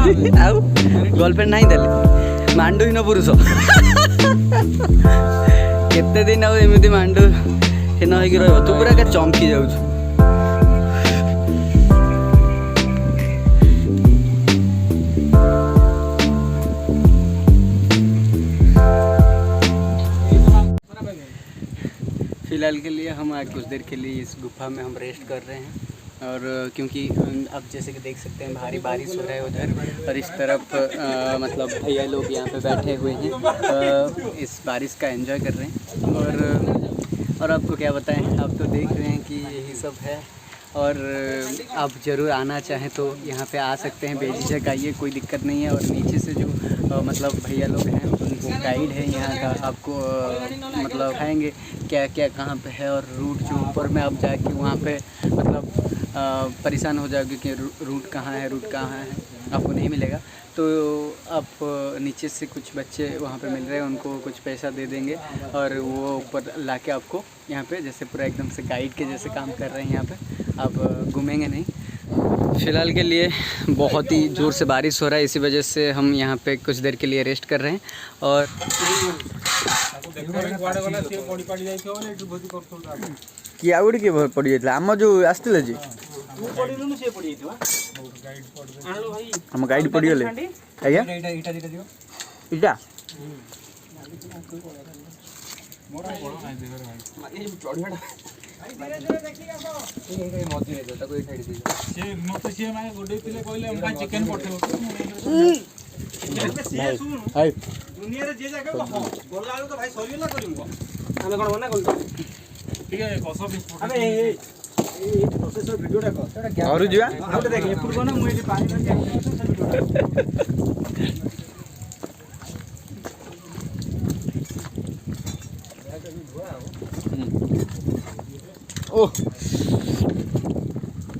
आउ गर्लफ्रेंड नहीं देले मांडुहीन पुरुष केते दिन आउ एमती मांडुहीन होइकी रहबो तू पूरा के चमकी जाउछु। फिलहाल के लिए हम कुछ देर के लिए इस गुफा में हम रेस्ट कर रहे हैं और क्योंकि अब जैसे कि देख सकते हैं भारी बारिश हो रहा है उधर और इस तरफ मतलब भैया लोग यहाँ पे बैठे हुए हैं इस बारिश का एंजॉय कर रहे हैं और आपको क्या बताएं, आप तो देख रहे हैं कि यही सब है और आप ज़रूर आना चाहें तो यहाँ पे आ सकते हैं, बेझिझक आइए, कोई दिक्कत नहीं है। और नीचे से जो मतलब भैया लोग हैं उनको गाइड है यहाँ का, आपको मतलब दिखाएंगे क्या क्या कहाँ पे है और रूट जो ऊपर में आप जाके वहाँ पे मतलब परेशान हो जाओगे कि रूट कहाँ है आपको नहीं मिलेगा। तो आप नीचे से कुछ बच्चे वहाँ पे मिल रहे हैं, उनको कुछ पैसा दे देंगे और वो ऊपर लाके आपको यहाँ पे जैसे पूरा एकदम से गाइड के जैसे काम कर रहे हैं। यहाँ पे आप घूमेंगे नहीं। फ़िलहाल के लिए बहुत ही ज़ोर से बारिश हो रहा है, इसी वजह से हम यहाँ पे कुछ देर के लिए रेस्ट कर रहे हैं। और कि आउड़ी के पड़ी जाता आम जो आसते जी हम गाइड पड़गले आज्ञा इटा और जुआ ओह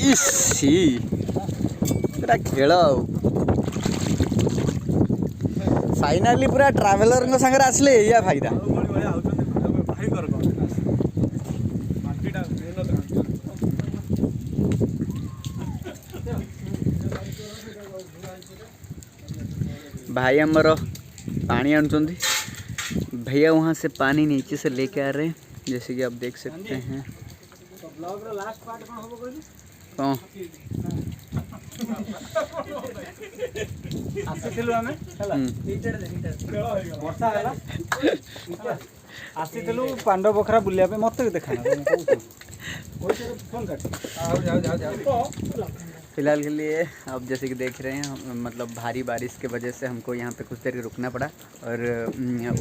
इसी पूरा खेल फाइनाली पूरा ट्रावेलर संगे आसले या फायदा भाई हमारा पानी आनुचंदी भैया वहाँ से पानी नीचे से लेके आ रहे हैं जैसे कि आप देख सकते हैं। पांडव बखरा बुलिया पे मत देखा फिलहाल के लिए आप जैसे कि देख रहे हैं मतलब भारी बारिश के वजह से हमको यहाँ पे कुछ देर रुकना पड़ा और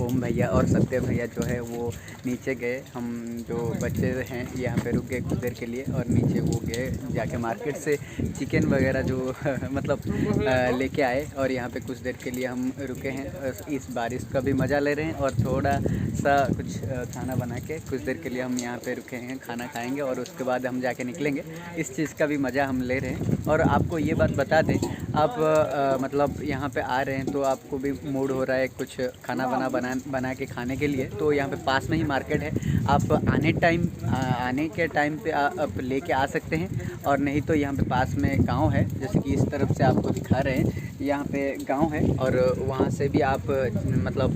ओम भैया और सत्य भैया जो है वो नीचे गए, हम जो बच्चे हैं यहाँ पे रुक गए कुछ देर के लिए और नीचे वो गए जाके मार्केट से चिकन वगैरह जो मतलब लेके आए और यहाँ पे कुछ देर के लिए हम रुके हैं और इस बारिश का भी मज़ा ले रहे हैं और थोड़ा सा कुछ खाना बना के कुछ देर के लिए हम यहाँ पे रुके हैं, खाना खाएँगे और उसके बाद हम जाके निकलेंगे। इस चीज़ का भी मज़ा हम ले रहे हैं। और आपको ये बात बता दें, आप मतलब यहाँ पे आ रहे हैं तो आपको भी मूड हो रहा है कुछ खाना बना के खाने के लिए, तो यहाँ पे पास में ही मार्केट है, आप आने के टाइम पे आप लेके आ सकते हैं। और नहीं तो यहाँ पे पास में गांव है, जैसे कि इस तरफ से आपको दिखा रहे हैं, यहाँ पे गांव है और वहाँ से भी आप मतलब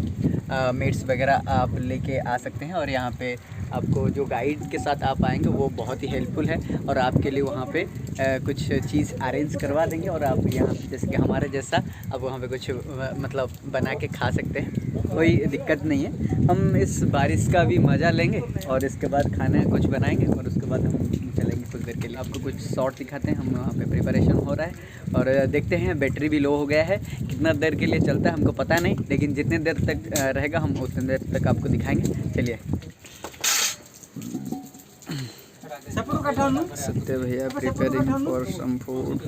मीट्स वगैरह आप लेके आ सकते हैं। और यहाँ पे आपको जो गाइड के साथ आप आएंगे वो बहुत ही हेल्पफुल है और आपके लिए वहाँ पे कुछ चीज़ अरेंज करवा देंगे और आप यहाँ जैसे कि हमारे जैसा आप वहाँ पे कुछ मतलब बना के खा सकते हैं, कोई दिक्कत नहीं है। हम इस बारिश का भी मज़ा लेंगे और इसके बाद खाना कुछ बनाएंगे और उसके बाद हम चलेंगे कुछ देर के लिए। आपको कुछ शॉट दिखाते हैं, हम वहाँ पे प्रिपरेशन हो रहा है और देखते हैं। बैटरी भी लो हो गया है, कितना देर के लिए चलता है हमको पता नहीं, लेकिन जितने देर तक रहेगा हम उतने देर तक आपको दिखाएंगे। चलिए। सत्य भैया प्रिपेयरिंग फॉर सम फूड।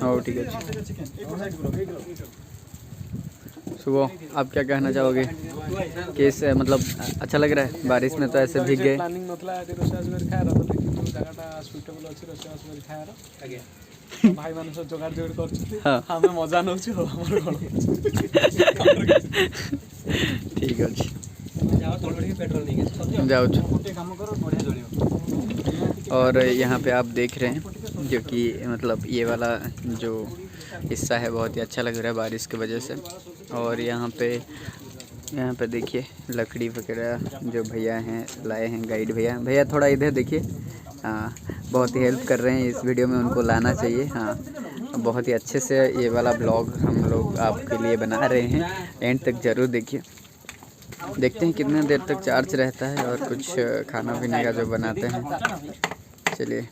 हाँ ठीक है। सुबह आप क्या कहना चाहोगे, कैसे मतलब अच्छा लग रहा है बारिश में? तो ऐसे भीग गए। भाई मान सब जोगाड़ जोड़ कर हमें मजा नौ ठीक है। जाओ जाओ काम करो बढ़िया जलियो। और यहाँ पे आप देख रहे हैं जो कि मतलब ये वाला जो हिस्सा है बहुत ही अच्छा लग रहा है बारिश की वजह से। और यहाँ पे देखिए लकड़ी वगैरह जो भैया हैं लाए हैं, गाइड भैया थोड़ा इधर देखिए। हाँ, बहुत ही हेल्प कर रहे हैं इस वीडियो में, उनको लाना चाहिए। हाँ, बहुत ही अच्छे से ये वाला ब्लॉग हम लोग आपके लिए बना रहे हैं, एंड तक ज़रूर देखिए। देखते हैं कितने देर तक चार्ज रहता है और कुछ खाना पीने का जो बनाते हैं। चलिए,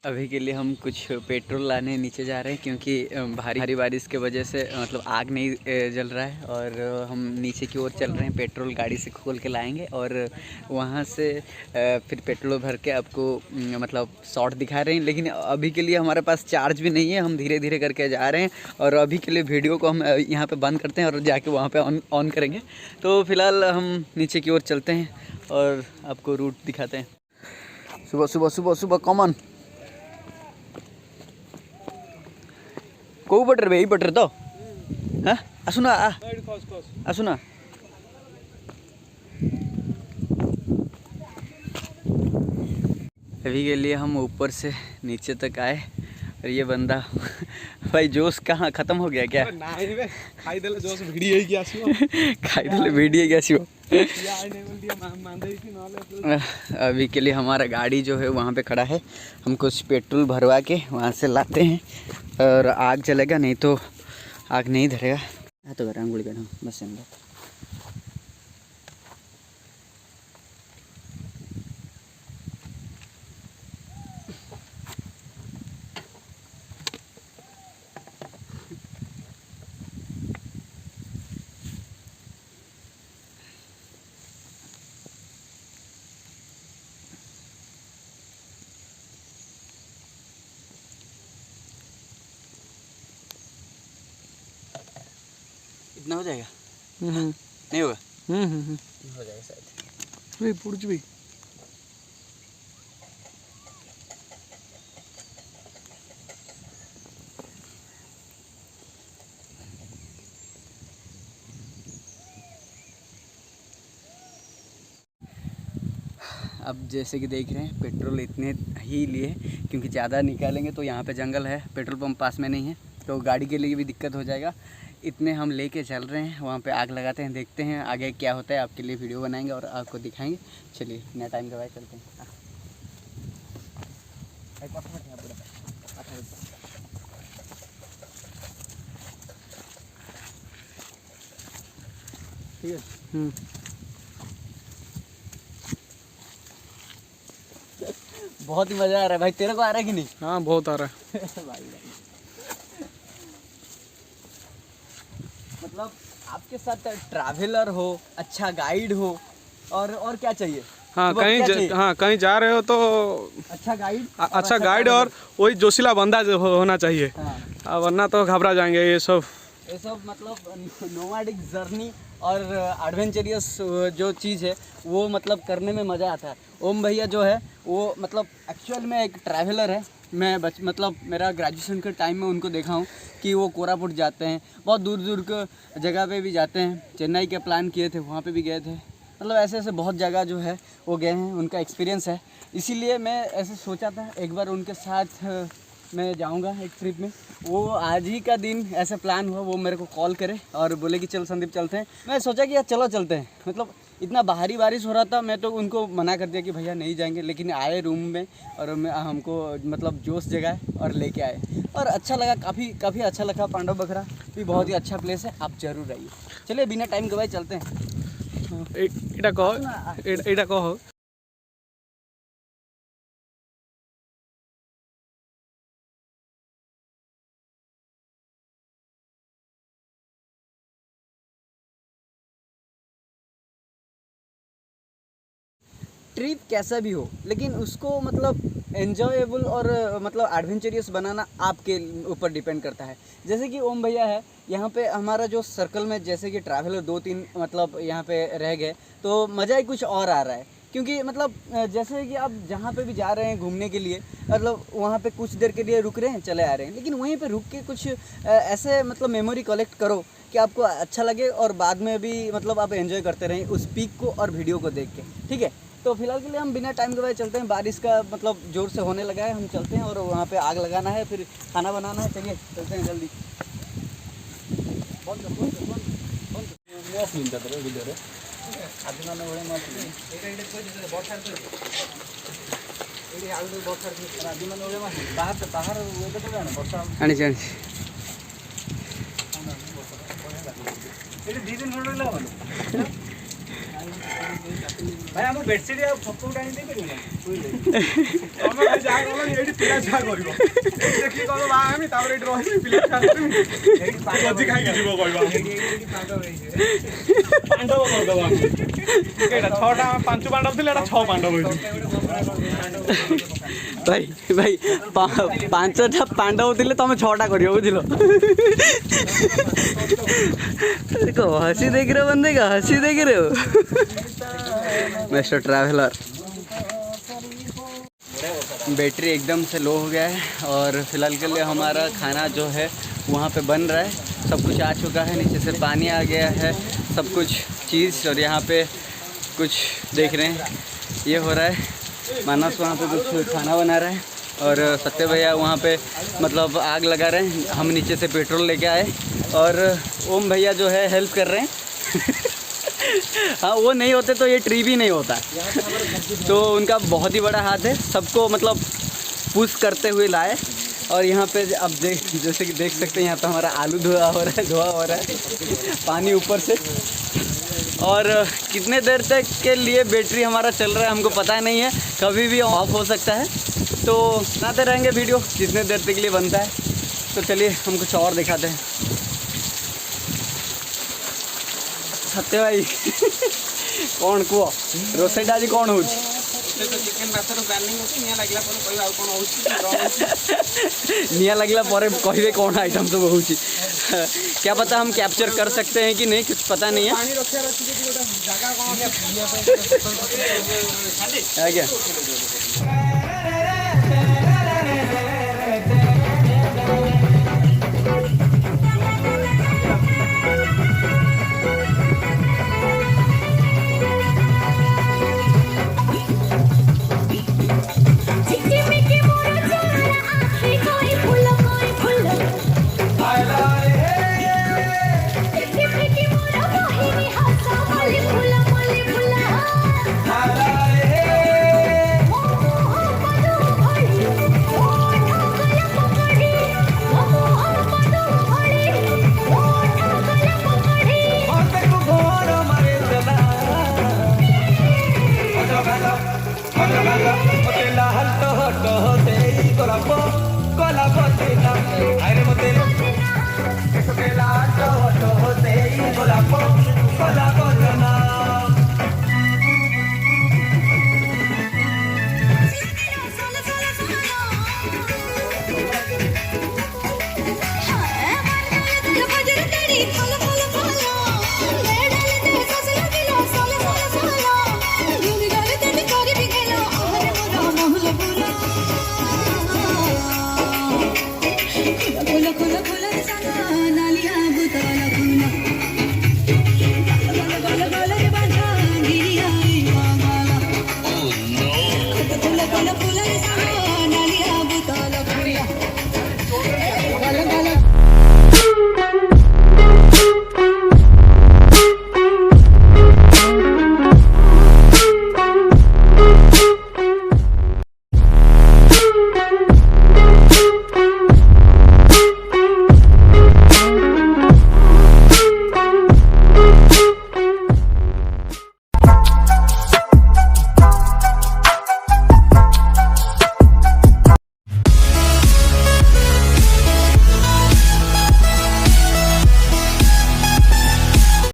अभी के लिए हम कुछ पेट्रोल लाने नीचे जा रहे हैं क्योंकि भारी बारिश के वजह से मतलब आग नहीं जल रहा है। और हम नीचे की ओर चल रहे हैं, पेट्रोल गाड़ी से खोल के लाएंगे और वहाँ से फिर पेट्रोल भर के आपको मतलब शॉर्ट दिखा रहे हैं। लेकिन अभी के लिए हमारे पास चार्ज भी नहीं है, हम धीरे धीरे करके जा रहे हैं। और अभी के लिए वीडियो को हम यहाँ पे बंद करते हैं और जाके वहाँ पे ऑन करेंगे। तो फिलहाल हम नीचे की ओर चलते हैं और आपको रूट दिखाते हैं। सुबह कॉमन को बटर भाई बटर तो हाँ आसुना आसुना। अभी के लिए हम ऊपर से नीचे तक आए और ये बंदा भाई जोश कहाँ ख़त्म हो गया क्या? खाईदेले जोश भिडियो ही आसीबो खाईदेले भिडियो क्या आसीबो। अभी के लिए हमारा गाड़ी जो है वहाँ पे खड़ा है, हम कुछ पेट्रोल भरवा के वहाँ से लाते हैं और आग जलेगा, नहीं तो आग नहीं धरेगा। हाँ तो अंगुली का बस अंदर। इतना हो जाएगा? नहीं होगा? हो जाएगा शायद। पुर्ज भी अब जैसे कि देख रहे हैं पेट्रोल इतने ही लिए क्योंकि ज़्यादा निकालेंगे तो यहाँ पे जंगल है, पेट्रोल पंप पास में नहीं है, तो गाड़ी के लिए भी दिक्कत हो जाएगा। इतने हम लेके चल रहे हैं, वहाँ पे आग लगाते हैं, देखते हैं आगे क्या होता है, आपके लिए वीडियो बनाएंगे और आपको दिखाएंगे। चलिए बिना टाइम गवाए चलते हैं। ठीक है। बहुत ही मज़ा आ रहा है भाई, तेरे को आ रहा है कि नहीं? हाँ बहुत आ रहा है भाई मतलब आपके साथ ट्रैवलर हो, अच्छा गाइड हो और क्या चाहिए? हाँ कहीं जा रहे हो तो अच्छा गाइड और वही जोशीला बंदा जो होना चाहिए। हाँ। वरना तो घबरा जाएंगे ये सब मतलब नोमैडिक जर्नी और एडवेंचरियस जो चीज़ है वो मतलब करने में मज़ा आता है। ओम भैया जो है वो मतलब एक्चुअल में एक ट्रैवलर है। मैं मतलब मेरा ग्रेजुएशन के टाइम में उनको देखा हूँ कि वो कोरापुट जाते हैं, बहुत दूर दूर के जगह पे भी जाते हैं। चेन्नई के प्लान किए थे, वहाँ पे भी गए थे, मतलब ऐसे बहुत जगह जो है वो गए हैं, उनका एक्सपीरियंस है। इसीलिए मैं ऐसे सोचा था एक बार उनके साथ मैं जाऊंगा एक ट्रिप में। वो आज ही का दिन ऐसा प्लान हुआ, वो मेरे को कॉल करे और बोले कि चल संदीप चलते हैं। मैं सोचा कि यार चलो चलते हैं, मतलब इतना भारी बारिश हो रहा था, मैं तो उनको मना कर दिया कि भैया नहीं जाएंगे। लेकिन आए रूम में और हमको मतलब जोश जगाए और लेके आए और अच्छा लगा, काफ़ी अच्छा लगा। पांडव बखरा भी बहुत ही अच्छा प्लेस है, आप जरूर आइए। चलिए बिना टाइम गवाए चलते हैं। एटा कहो ट्रिप कैसा भी हो, लेकिन उसको मतलब एन्जॉयबल और मतलब एडवेंचरियस बनाना आपके ऊपर डिपेंड करता है। जैसे कि ओम भैया है, यहाँ पे हमारा जो सर्कल में जैसे कि ट्रैवलर 2-3 मतलब यहाँ पे रह गए तो मज़ा ही कुछ और आ रहा है। क्योंकि मतलब जैसे कि आप जहाँ पे भी जा रहे हैं घूमने के लिए, मतलब वहाँ पे कुछ देर के लिए रुक रहे हैं, चले आ रहे हैं, लेकिन वहीं पे रुक के कुछ ऐसे मतलब मेमोरी कलेक्ट करो के आपको अच्छा लगे और बाद में भी मतलब आप एंजॉय करते रहें उस पीक को और वीडियो को देख के, ठीक है। तो फिलहाल के लिए हम बिना टाइम गवाए चलते हैं, बारिश का मतलब जोर से होने लगा है, हम चलते हैं और वहाँ पे आग लगाना है, फिर खाना बनाना है। चलिए चलते हैं जल्दी। भाई हम बेडशीट आ फटो उठाई दे परियो ना तमे भाई जा गलो एडी पिला छा करिवो देखि कलो बा हामी तापर एडी रहि पिला छा करिवो एडी पांडव खाइ के जीवो कहबा एडी पांडव रहिছে पांडव कर दबा केटा 6टा 5 पांडव थिले एटा 6 पांडव होइछु भाई भाई 5टा पांडव थिले तमे 6टा करियो बुझिलो। देखो हंसी देख रहे हो बंदे का, हंसी देख रहे हो। Mister traveller. बैटरी एकदम से लो हो गया है और फिलहाल के लिए हमारा खाना जो है वहाँ पे बन रहा है, सब कुछ आ चुका है, नीचे से पानी आ गया है, सब कुछ चीज़। और यहाँ पे कुछ देख रहे हैं ये हो रहा है, मानस वहाँ पे कुछ खाना बना रहा है और सत्य भैया वहाँ पे मतलब आग लगा रहे हैं। हम नीचे से पेट्रोल लेके आए और ओम भैया जो है हेल्प कर रहे हैं। हाँ वो नहीं होते तो ये ट्री भी नहीं होता। तो उनका बहुत ही बड़ा हाथ है, सबको मतलब पुश करते हुए लाए। और यहाँ पे अब जैसे कि देख सकते हैं यहाँ पे हमारा आलू धुआ हो रहा है पानी ऊपर से। और कितने देर तक के लिए बैटरी हमारा चल रहा है हमको पता नहीं है, कभी भी ऑफ हो सकता है। तो बनाते रहेंगे वीडियो जितने देर तक के लिए बनता है। तो चलिए हम कुछ और दिखाते हैं। सत्य भाई कौन कुह रोसईटा आज कौन हो निया लगला पर कहे कौन आइटम सब हो क्या पता हम कैप्चर कर सकते हैं कि नहीं, कुछ पता नहीं है। आज्ञा लाल तो दे कोला पो कोला पो